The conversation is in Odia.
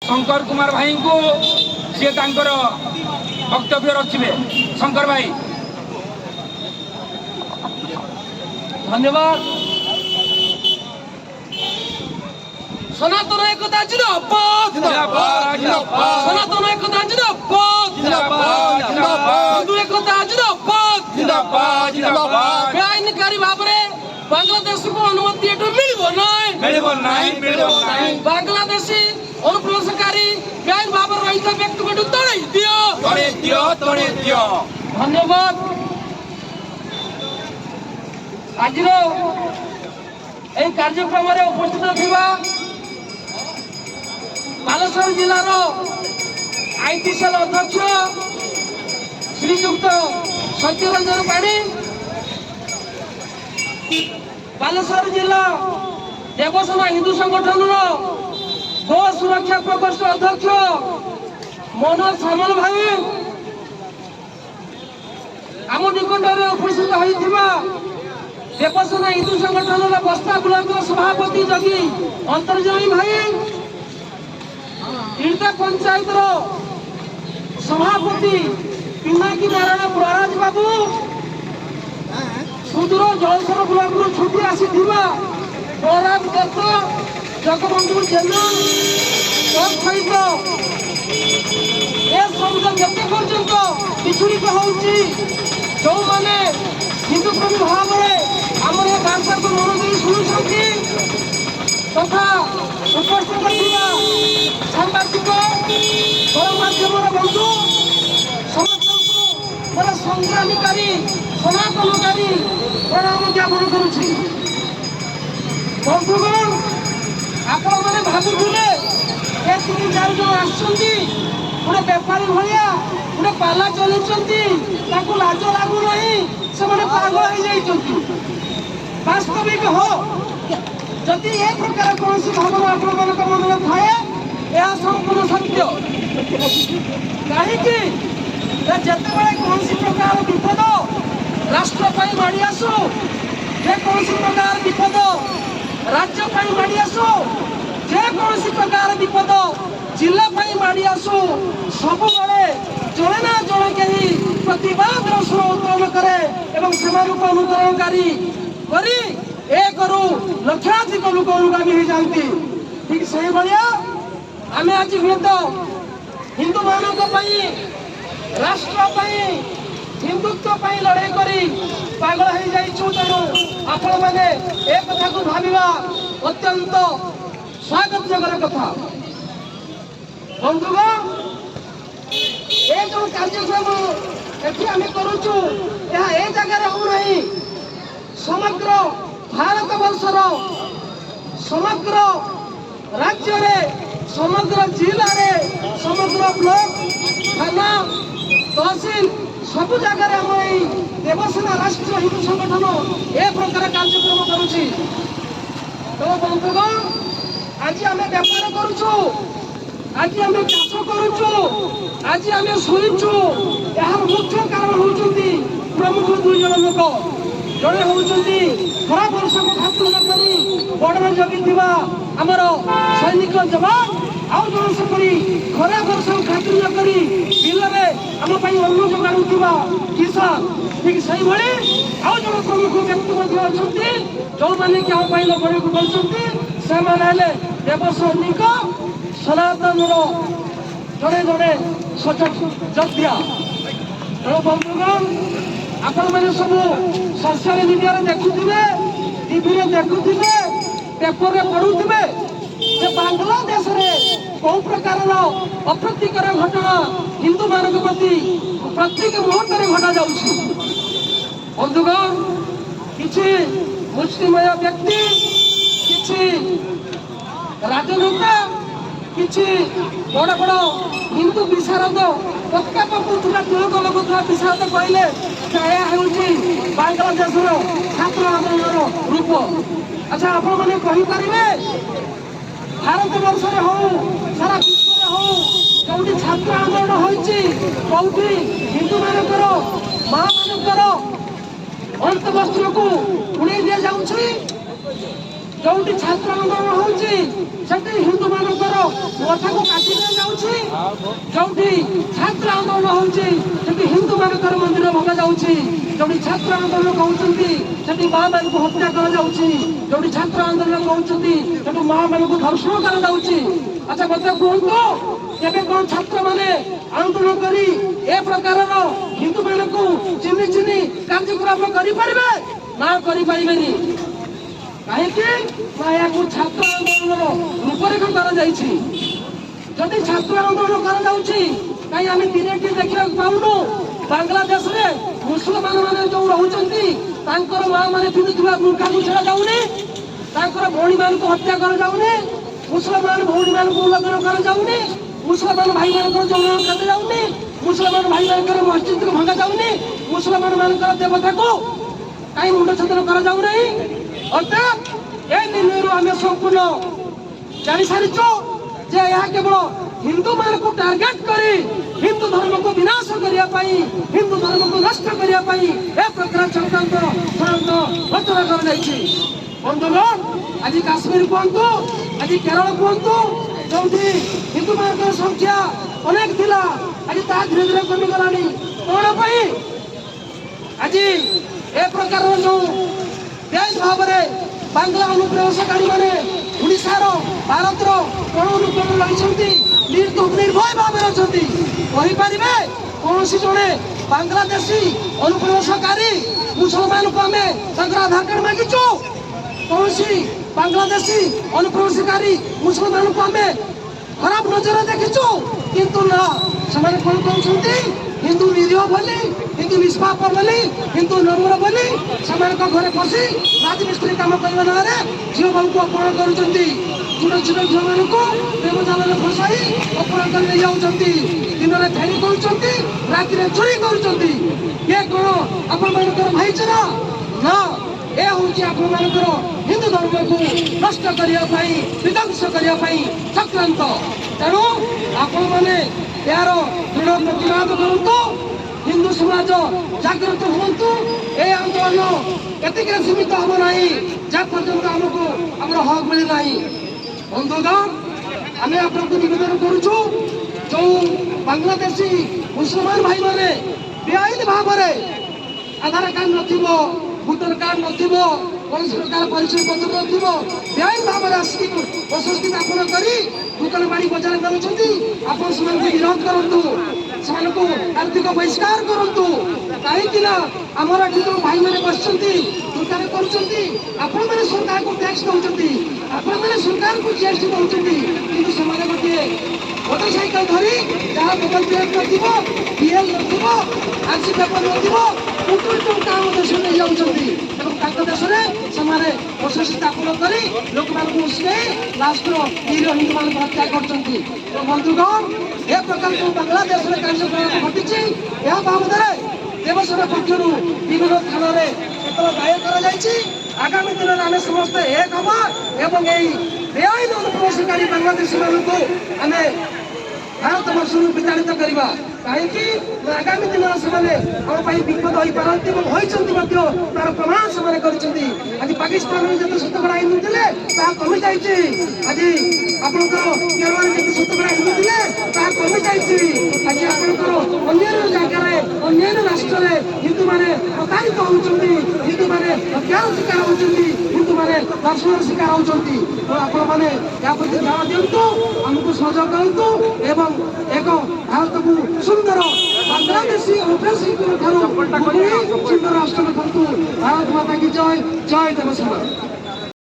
शंकर कुमार भाई को सी वक्तव्य रखिए। शंकर भाई धन्यवाद। सनातन एकता जिंदाबाद, सनातन एकता जिंदाबाद, हिंदू एकता जिंदाबाद। बेआईनकारी भाव में बांग्लादेश को अनुमति एटू बांग्लादेशी अनुप्रवेशकारी बेआईन भाव रही व्यक्ति को तड़े दियो। धन्यवाद। आज कार्यक्रम उपस्थित थिबा बालेश्वर जिलार आईटी सेल अध्यक्ष श्रीजुक्त सत्यरंजन पाणी, बालेश्वर जिला देवसेना हिंदू संगठन गो सुरक्षा प्रकोष्ठ अध्यक्ष मनोज सामल भाई, आम निकट में उपस्थित होइथिबा देवसेना हिंदू संगठन बस्ता ब्लॉक सभापति जगी अंतर्जामी भाई, तीर्था पंचायत सभापति पिनाकी नारायण प्रराज बाबू, सुदूर जलसर ब्लॉक छुट्टी आसी प्रहलाद दत्त, जगबंधु जेना सहित ए शब्द जिते पर्यंत विचलित होउची जो माने हिंदू प्रेमी भाव में आम ए भाषा को मन दे शुणुंट तथा उपस्थित सांबादिक गणमाध्यम बंधु समस्त मोर संग्रामीकारी सनातनकारी प्रणाम ज्ञापन करुछि। बंधुगण आपण मैंने भावुले ए 3-4 जन आसुच्च गोटे बेपारी भाया गोटे पाला चलुंच लाज लगुना से पागल हो वास्तविक हो जदि ए प्रकार कौन भावना आपण मन में थाए यह संपूर्ण सत्य कहीं जिते कौन प्रकार विपद राष्ट्र माड़ी आसू जेकोसी प्रकार विपद राज्य माड़ी आसू जेकोसी प्रकार विपद जिला माड़ी आसू सब जड़े ना जड़े कहीं प्रतिवाद स्वर उत्तोलन करे एवं सेमानक अनुकरणकारी करी लक्षाधिक लोक अनुगामी हो जाती। ठीक से भाया आम आज हुए तो हिंदू मानक राष्ट्र हिंदुत्व लड़ाई करी पागल हो जाइछु। तेणु आपण मैंने ए कथा को भाविबा अत्यंत स्वागत जगर कथा। बंधुगण ए जो कार्यक्रम एठी आम करूछु यह ए जगह हो नहीं, समग्र भारत वर्षर समग्र राज्य रे समग्र जिला रे समग्र ब्लॉक थाना तहसील सब जगह देवसेना राष्ट्रीय हिंदू संगठन ए प्रकार कार्यक्रम करुछि। तो बंधुगण आज आम व्यापार करुछु, आज आम चाष करुछु, आज आम शुणुचु यार मुख्य कारण होउछंती प्रमुख 2 जन लोक। जड़े होउछंती खरा वर्ष को खातिर करी बॉर्डर जगी आमर सैनिक जवान आउ जन से खरा वर्ष को खातिर करी बिल में आम अन्न जोगाड़ुवा किसान। ठीक से आउ जन प्रमुख व्यक्ति अच्छा जो मैंने कि आम लड़े को बोलते देवसैनिक सनातन जड़े जड़े सचक योद्धा। तेणु बंधुगण आपण मैंने सब सोशल मीडिया देखुवे, टीवी देखुवे, पेपर पढ़ुवे बांग्लादेश में कौ प्रकार अप्रीतिकर घटना हिंदू मान प्रति प्रत्येक मुहूर्त घटा जाउछि। बंधुगण किछि मुस्लिमय व्यक्ति, किछि राजनेता, किछि बड़ बड़ हिंदू विशारद पक्का पकुवा तिलक लगुवा विशारद कहले बांग्लादेश छात्र आंदोलन रूप। अच्छा आपण मैंने कहींपारे भारत वर्ष हो सारा विश्व हो जो छात्र आंदोलन होती हिंदू मानकर माँ मानकर अंत वस्त्र को उड़े दि जाऊँगी ଯୋଉଠି ଛାତ୍ର ଆନ୍ଦୋଳନ ହଉଛି ସେଠି ହିନ୍ଦୁ ମାନଙ୍କର କଥାକୁ କାଟି ଦିଆଯାଉଛି। ଯୋଉଠି ଛାତ୍ର ଆନ୍ଦୋଳନ ହଉଛି ସେଠି ହିନ୍ଦୁ ମାନଙ୍କର ମନ୍ଦିର ଭଙ୍ଗା ଯାଉଛି। ଯୋଉଠି ଛାତ୍ର ଆନ୍ଦୋଳନ କହୁଛନ୍ତି ସେଠି ମା ମାନଙ୍କୁ ହତ୍ୟା କରାଯାଉଛି। ଯୋଉଠି ଛାତ୍ର ଆନ୍ଦୋଳନ କହୁଛନ୍ତି ସେଠି ମା ମାନଙ୍କୁ ଧର୍ଷଣ କରାଯାଉଛି। ଆଚ୍ଛା ମତେ କୁହନ୍ତୁ, କେବେ କଣ ଛାତ୍ର ମାନେ ଆନ୍ଦୋଳନ କରି ଏ ପ୍ରକାରର ହିନ୍ଦୁ ମାନଙ୍କୁ ଚିହ୍ନି ଚିହ୍ନି କାର୍ଯ୍ୟକ୍ରମ କରିପାରିବେ? ନା କରିପାରିବେନି। କାହିଁକି ନା ଏହାକୁ ଛାତ୍ର ଆନ୍ଦୋଳନର ରୂପରେଖ କରାଯାଇଛି। ଯଦି ଛାତ୍ର ଆନ୍ଦୋଳନ କରାଯାଉଛି କାହିଁ ଆମେ ଦିନେଟି ଦେଖିବାକୁ ପାଉନୁ? ବାଂଲାଦେଶରେ ମୁସଲମାନ ମାନେ ଯୋଉ ରହୁଛନ୍ତି ତାଙ୍କର ମା ମାନେ ପିନ୍ଧୁଥିବା ବୁର୍ଖାକୁ ଛଡ଼ା ଯାଉନି, ତାଙ୍କର ଭଉଣୀ ମାନଙ୍କୁ ହତ୍ୟା କରାଯାଉନି, ମୁସଲମାନ ଭଉଣୀ ମାନଙ୍କୁ ଉଲ୍ଲଂଘନ କରାଯାଉନି, ମୁସଲମାନ ଭାଇ ମାନଙ୍କର ଯୌନ କରାଯାଉନି, ମୁସଲମାନ ଭାଇ ମାନଙ୍କର ମସଜିଦକୁ ଭଙ୍ଗା ଯାଉନି, ମୁସଲମାନ ମାନଙ୍କର ଦେବତାକୁ କାହିଁ ମୁଣ୍ଡ ଛେଦନ କରାଯାଉନାହିଁ? ଅର୍ଥାତ୍ ଏ ନିର୍ଣ୍ଣୟରୁ ଆମେ ସମ୍ପୂର୍ଣ୍ଣ ଜାଣିସାରିଛୁ ଯେ ଏହା କେବଳ ହିନ୍ଦୁ ମାନଙ୍କୁ ଟାର୍ଗେଟ କରି ହିନ୍ଦୁ ଧର୍ମକୁ ବିନାଶ କରିବା ପାଇଁ, ହିନ୍ଦୁ ଧର୍ମକୁ ନଷ୍ଟ କରିବା ପାଇଁ ଏ ପ୍ରକାର ଚକ୍ରାନ୍ତ ରଚନା କରାଯାଇଛି। ବନ୍ଧୁଗଣ, ଆଜି କାଶ୍ମୀର କୁହନ୍ତୁ, ଆଜି କେରଳ କୁହନ୍ତୁ, ଯୋଉଠି ହିନ୍ଦୁ ମାନଙ୍କର ସଂଖ୍ୟା ଅନେକ ଥିଲା ଆଜି ତାହା ଧୀରେ ଧୀରେ କମିଗଲାଣି। କଣ ପାଇଁ? ଆଜି ଏ ପ୍ରକାରର ଯୋଉ ବେଶ ଭାବରେ ବାଂଲା ଅନୁପ୍ରବେଶକାରୀ ମାନେ ଓଡ଼ିଶାର ଭାରତର କୋଣ ଅନୁକୋଣରେ ରହିଛନ୍ତି, ନିର୍ଭୟ ଭାବରେ ଅଛନ୍ତି। କହିପାରିବେ କୌଣସି ଜଣେ ବାଂଲାଦେଶୀ ଅନୁପ୍ରବେଶକାରୀ ମୁସଲମାନଙ୍କୁ ଆମେ ତାଙ୍କର ଆଧାର କାର୍ଡ ମାଗିଛୁ? କୌଣସି ବାଂଲାଦେଶୀ ଅନୁପ୍ରବେଶକାରୀ ମୁସଲମାନଙ୍କୁ ଆମେ ଖରାପ ନଜର ଦେଖିଛୁ? କିନ୍ତୁ ନା, ସେମାନେ କଣ କହୁଛନ୍ତି? ହିନ୍ଦୁ ନିରୀହ ବୋଲି, ହିନ୍ଦୁ ନିଷ୍ପାପ ବୋଲି, ହିନ୍ଦୁ ନମ୍ର ବୋଲି ସେମାନଙ୍କ ଘରେ ପଶି ରାଜମିସ୍ତ୍ରୀ କାମ କରିବା ନାଁରେ ଝିଅ ମାନଙ୍କୁ ଅପହରଣ କରୁଛନ୍ତି। ଛୋଟ ଛୋଟ ଝିଅମାନଙ୍କୁ ପ୍ରେମଜାଲରେ ଫସାଇ ଅପହରଣ କରି ନେଇଯାଉଛନ୍ତି। ଦିନରେ ଫେରି କରୁଛନ୍ତି, ରାତିରେ ଚୋରି କରୁଛନ୍ତି। ଇଏ କଣ ଆପଣମାନଙ୍କର ଭାଇଚାରା? ନା, ଏ ହଉଛି ଆପଣମାନଙ୍କର ହିନ୍ଦୁ ଧର୍ମକୁ ନଷ୍ଟ କରିବା ପାଇଁ, ବିଧ୍ୱଂସ କରିବା ପାଇଁ ଚକ୍ରାନ୍ତ। ତେଣୁ ଆପଣମାନେ ଏହାର ଦୃଢ଼ ପ୍ରତିବାଦ କରନ୍ତୁ। ହିନ୍ଦୁ ସମାଜ ଜାଗ୍ରତ ହୁଅନ୍ତୁ। ଏ ଆନ୍ଦୋଳନ ଏତିକିରେ ସୀମିତ ହବ ନାହିଁ ଯାହା ପର୍ଯ୍ୟନ୍ତ ଆମକୁ ଆମର ହକ୍ ମିଳି ନାହିଁ। ବନ୍ଧୁଗଣ, ଆମେ ଆପଣଙ୍କୁ ନିବେଦନ କରୁଛୁ, ଯୋଉ ବାଂଲାଦେଶୀ ମୁସଲମାନ ଭାଇମାନେ ବେଆଇନ ଭାବରେ ଆଧାର କାର୍ଡ ନଥିବ, ଭୋଟର କାର୍ଡ ନଥିବ, କୌଣସି ପ୍ରକାର ପରିଚୟ ପତ୍ର ନଥିବ, ବେଆଇନ ଭାବରେ ଆସିକି ବସତି ସ୍ଥାପନ କରି ଦୋକାନ ବାଡ଼ି ବଜାର କରୁଛନ୍ତି, ଆପଣ ସେମାନଙ୍କୁ ବିରୋଧ କରନ୍ତୁ, ସେମାନଙ୍କୁ ଆର୍ଥିକ ବହିଷ୍କାର କରନ୍ତୁ। କାହିଁକି ନା ଆମର ଏଠି ଯୋଉ ଭାଇମାନେ ବସିଛନ୍ତି ଦୋକାନ କରୁଛନ୍ତି, ଆପଣମାନେ ସରକାରକୁ ଟ୍ୟାକ୍ସ ଦଉଛନ୍ତି, ଆପଣମାନେ ସରକାରକୁ ଜିଏସ୍ଟି ଦଉଛନ୍ତି, କିନ୍ତୁ ସେମାନେ ଗୋଟିଏ ମୋଟରସାଇକେଲ ଧରି ଯାହାର ମୋବାଇଲ ପ୍ଲେଟ୍ ନଥିବ, ବିଏଲ୍ ନଥିବ, ଆର୍ସି ପେପର ନଥିବ, ଟଙ୍କା ଦେଶ ନେଇଯାଉଛନ୍ତି ଏବଂ ତାଙ୍କ ଦେଶରେ ସେମାନେ ବସତି ସ୍ଥାପନ କରି ଲୋକମାନଙ୍କୁ ଉସ୍କେଇ ଲାଷ୍ଟର ନିରୀହ ହିନ୍ଦୁମାନଙ୍କୁ ହତ୍ୟା କରୁଛନ୍ତି। ବନ୍ଧୁଗଣ, ଏ ପ୍ରକାର ଯୋଉ ବାଂଲାଦେଶରେ କାର୍ଯ୍ୟକଳାପ ଘଟିଛି, ଏହା ବାବଦରେ ଦେବସେନା ପକ୍ଷରୁ ବିଭିନ୍ନ ଥାନାରେ ଏତଲା ଦାୟର କରାଯାଇଛି। ଆଗାମୀ ଦିନରେ ଆମେ ସମସ୍ତେ ଏକ ହବା ଏବଂ ଏହି ବେଆଇନ ଅନୁପ୍ରବେଶକାରୀ ବାଂଲାଦେଶୀ ମାନଙ୍କୁ ଆମେ ଭାରତ ବର୍ଷରୁ ବିତାଡ଼ିତ କରିବା। କାହିଁକି? ଆଗାମୀ ଦିନରେ ସେମାନେ ଆମ ପାଇଁ ବିପଦ ହୋଇପାରନ୍ତି ଏବଂ ହୋଇଛନ୍ତି ମଧ୍ୟ, ତାର ପ୍ରମାଣ ସେମାନେ କରିଛନ୍ତି। ଆଜି ପାକିସ୍ତାନରେ ଯେତେ ଶତକଡ଼ା ହିନ୍ଦୁ ଥିଲେ ତାହା କମିଯାଇଛି। ଆଜି ଆପଣଙ୍କର କେରଳରେ ଯେତେ ଶତକଡ଼ା ହିନ୍ଦୁ ଥିଲେ ତାହା କମିଯାଇଛି। ଆଜି ଆପଣଙ୍କର ଅନ୍ୟାନ୍ୟ ଜାଗାରେ, ଅନ୍ୟାନ୍ୟ ରାଷ୍ଟ୍ରରେ ହିନ୍ଦୁମାନେ ପ୍ରତାରିତ ହେଉଛନ୍ତି, ହିନ୍ଦୁମାନେ ହତ୍ୟାର ଶିକାର ହେଉଛନ୍ତି, ହିନ୍ଦୁମାନେ ଧର୍ଷଣର ଶିକାର ହେଉଛନ୍ତି। ତେଣୁ ଆପଣମାନେ ଏହା ପ୍ରତି ଧ୍ୟାନ ଦିଅନ୍ତୁ, ଆମକୁ ସହଯୋଗ କରନ୍ତୁ ଏବଂ ଏକ ଭାରତକୁ ସୁନ୍ଦର ବାଂଲାଦେଶୀ ଅନୁପ୍ରବେଶୀଙ୍କ ଠାରୁ ସୁନ୍ଦର ରାଷ୍ଟ୍ର କରନ୍ତୁ। ଭାରତ ମାତା କି ଜୟ, ଜୟ ଦେବସେନା।